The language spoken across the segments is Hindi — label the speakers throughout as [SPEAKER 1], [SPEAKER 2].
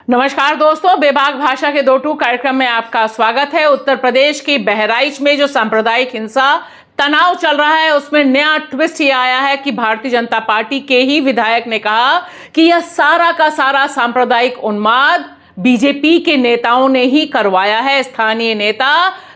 [SPEAKER 1] नमस्कार दोस्तों, बेबाक भाषा के 2 कार्यक्रम में आपका स्वागत है। उत्तर प्रदेश की बहराइच में जो सांप्रदायिक हिंसा तनाव चल रहा है, उसमें नया ट्विस्ट ये आया है कि भारतीय जनता पार्टी के ही विधायक ने कहा कि यह सारा का सारा सांप्रदायिक उन्माद बीजेपी के नेताओं ने ही करवाया है। स्थानीय नेता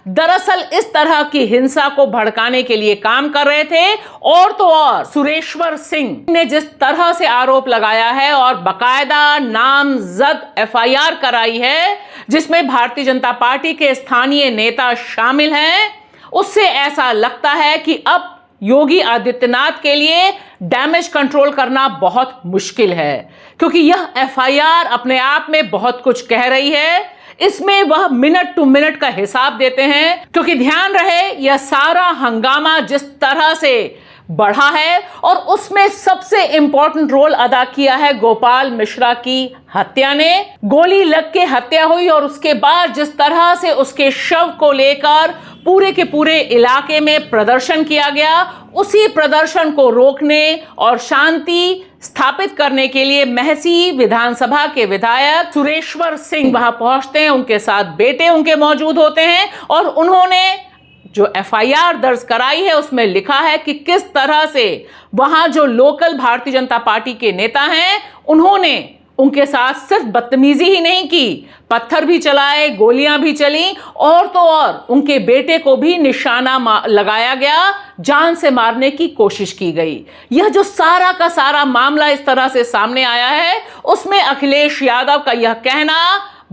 [SPEAKER 1] दरअसल इस तरह की हिंसा को भड़काने के लिए काम कर रहे थे। और तो और सुरेश्वर सिंह ने जिस तरह से आरोप लगाया है और बकायदा नामजद एफआईआर कराई है जिसमें भारतीय जनता पार्टी के स्थानीय नेता शामिल हैं, उससे ऐसा लगता है कि अब योगी आदित्यनाथ के लिए डैमेज कंट्रोल करना बहुत मुश्किल है, क्योंकि यह एफआईआर अपने आप में बहुत कुछ कह रही है। इसमें वह मिनट टू मिनट का हिसाब देते हैं, क्योंकि ध्यान रहे यह सारा हंगामा जिस तरह से बढ़ा है और उसमें सबसे इंपॉर्टेंट रोल अदा किया है गोपाल मिश्रा की हत्या ने। गोली लग के हत्या हुई और उसके बाद जिस तरह से उसके शव को लेकर पूरे के पूरे इलाके में प्रदर्शन किया गया, उसी प्रदर्शन को रोकने और शांति स्थापित करने के लिए महसी विधानसभा के विधायक सुरेश्वर सिंह वहां पहुंचते हैं। उनके साथ बेटे उनके मौजूद होते हैं और उन्होंने जो एफआईआर दर्ज कराई है उसमें लिखा है कि किस तरह से वहां जो लोकल भारतीय जनता पार्टी के नेता हैं उन्होंने उनके साथ सिर्फ बदतमीजी ही नहीं की, पत्थर भी चलाए, गोलियां भी चली और तो और उनके बेटे को भी निशाना लगाया गया, जान से मारने की कोशिश की गई। यह जो सारा का सारा मामला इस तरह से सामने आया है, उसमें अखिलेश यादव का यह कहना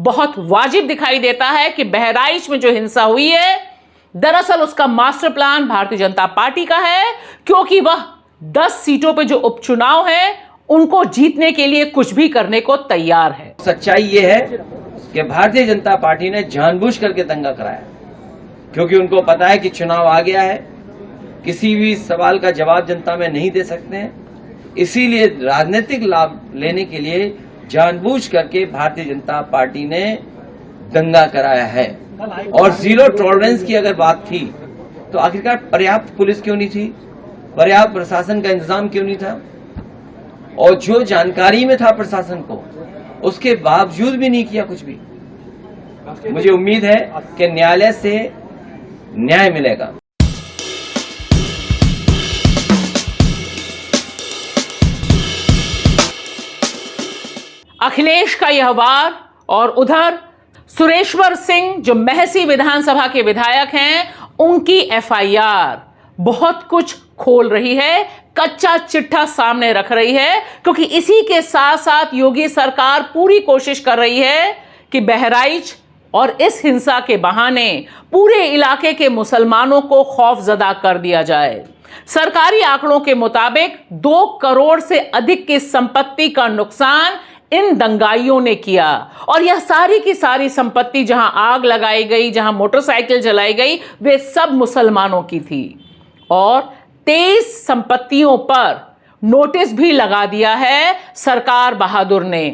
[SPEAKER 1] बहुत वाजिब दिखाई देता है कि बहराइच में जो हिंसा हुई है दरअसल उसका master plan Bharatiya Janata party का है, क्योंकि वह 10 सीटों पे जो उपचुनाव है उनको जीतने के लिए कुछ भी करने को तैयार है।
[SPEAKER 2] सच्चाई ये है कि भारतीय जनता पार्टी ने जानबूझ करके दंगा कराया, क्योंकि उनको पता है कि चुनाव आ गया है, किसी भी सवाल का जवाब जनता में नहीं दे सकते हैं। इसीलिए राजनीतिक लाभ लेने के लिए जानबूझ करके भारतीय जनता पार्टी ने दंगा कराया है। और जीरो टॉलरेंस की अगर बात थी तो आखिरकार पर्याप्त पुलिस क्यों नहीं थी, पर्याप्त प्रशासन का इंतजाम क्यों नहीं था, और जो जानकारी में था प्रशासन को उसके बावजूद भी नहीं किया कुछ भी। मुझे उम्मीद है कि न्यायालय से न्याय मिलेगा।
[SPEAKER 1] अखिलेश का यह वार और उधर सुरेश्वर सिंह जो महसी विधानसभा के विधायक हैं, उनकी एफआईआर बहुत कुछ खोल रही है, कच्चा चिट्ठा सामने रख रही है, क्योंकि इसी के साथ साथ योगी सरकार पूरी कोशिश कर रही है कि बहराइच और इस हिंसा के बहाने पूरे इलाके के मुसलमानों को खौफजदा कर दिया जाए। सरकारी आंकड़ों के मुताबिक 2 करोड़ से अधिक की संपत्ति का नुकसान इन दंगाइयों ने किया, और यह सारी की सारी संपत्ति जहां आग लगाई गई, जहां मोटरसाइकिल जलाई गई, वे सब मुसलमानों की थी। और 23 संपत्तियों पर नोटिस भी लगा दिया है सरकार बहादुर ने।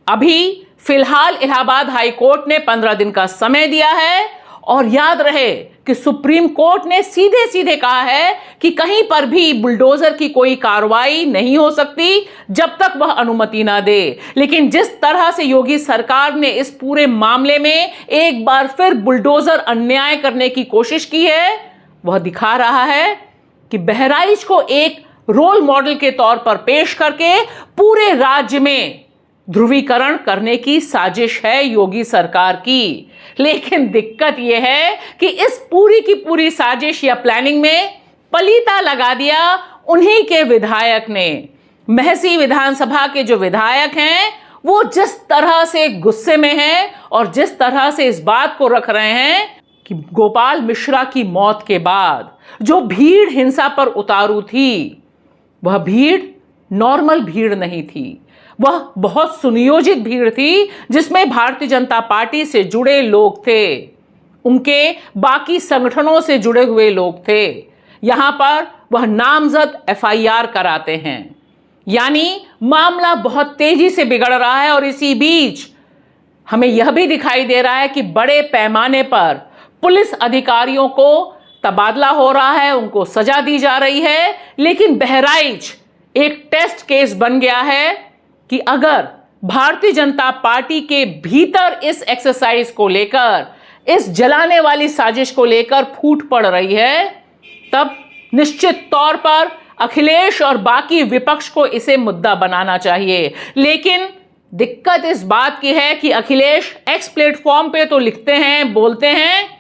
[SPEAKER 1] अभी फिलहाल इलाहाबाद हाई कोर्ट ने 15 दिन का समय दिया है, और याद रहे कि सुप्रीम कोर्ट ने सीधे सीधे कहा है कि कहीं पर भी बुलडोजर की कोई कार्रवाई नहीं हो सकती जब तक वह अनुमति ना दे। लेकिन जिस तरह से योगी सरकार ने इस पूरे मामले में एक बार फिर बुलडोजर अन्याय करने की कोशिश की है, वह दिखा रहा है कि बहराइच को एक रोल मॉडल के तौर पर पेश करके पूरे राज्य में ध्रुवीकरण करने की साजिश है योगी सरकार की। लेकिन दिक्कत यह है कि इस पूरी की पूरी साजिश या प्लानिंग में पलीता लगा दिया उन्हीं के विधायक ने। महसी विधानसभा के जो विधायक हैं वो जिस तरह से गुस्से में हैं और जिस तरह से इस बात को रख रहे हैं कि गोपाल मिश्रा की मौत के बाद जो भीड़ हिंसा पर उतारू थी, वह भीड़ नॉर्मल भीड़ नहीं थी, वह बहुत सुनियोजित भीड़ थी जिसमें भारतीय जनता पार्टी से जुड़े लोग थे, उनके बाकी संगठनों से जुड़े हुए लोग थे। यहां पर वह नामजद एफआईआर कराते हैं, यानी मामला बहुत तेजी से बिगड़ रहा है। और इसी बीच हमें यह भी दिखाई दे रहा है कि बड़े पैमाने पर पुलिस अधिकारियों को तबादला हो रहा है, उनको सजा दी जा रही है। लेकिन बहराइच एक टेस्ट केस बन गया है कि अगर भारतीय जनता पार्टी के भीतर इस एक्सरसाइज को लेकर, इस जलाने वाली साजिश को लेकर फूट पड़ रही है, तब निश्चित तौर पर अखिलेश और बाकी विपक्ष को इसे मुद्दा बनाना चाहिए। लेकिन दिक्कत इस बात की है कि अखिलेश एक्स प्लेटफॉर्म पे तो लिखते हैं, बोलते हैं,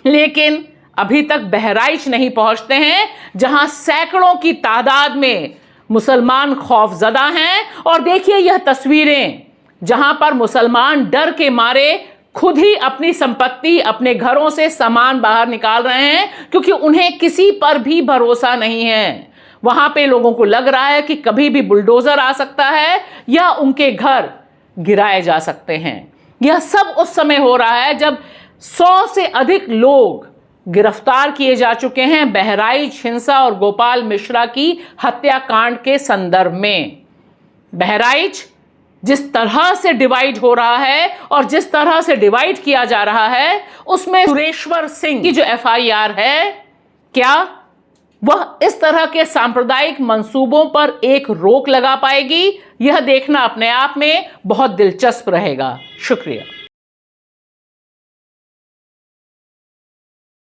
[SPEAKER 1] लेकिन अभी तक बहराइच नहीं पहुंचते हैं, जहां सैकड़ों की तादाद में मुसलमान खौफजदा हैं। और देखिए यह तस्वीरें, जहां पर मुसलमान डर के मारे खुद ही अपनी संपत्ति, अपने घरों से सामान बाहर निकाल रहे हैं, क्योंकि उन्हें किसी पर भी भरोसा नहीं है। वहां पे लोगों को लग रहा है कि कभी भी बुलडोजर आ सकता है या उनके घर गिराए जा सकते हैं। यह सब उस समय हो रहा है जब 100 से अधिक लोग गिरफ्तार किए जा चुके हैं बहराइच हिंसा और गोपाल मिश्रा की हत्याकांड के संदर्भ में। बहराइच जिस तरह से डिवाइड हो रहा है और जिस तरह से डिवाइड किया जा रहा है, उसमें सुरेश्वर सिंह की जो एफआईआर है, क्या वह इस तरह के सांप्रदायिक मंसूबों पर एक रोक लगा पाएगी? यह देखना अपने आप में बहुत दिलचस्प रहेगा। शुक्रिया।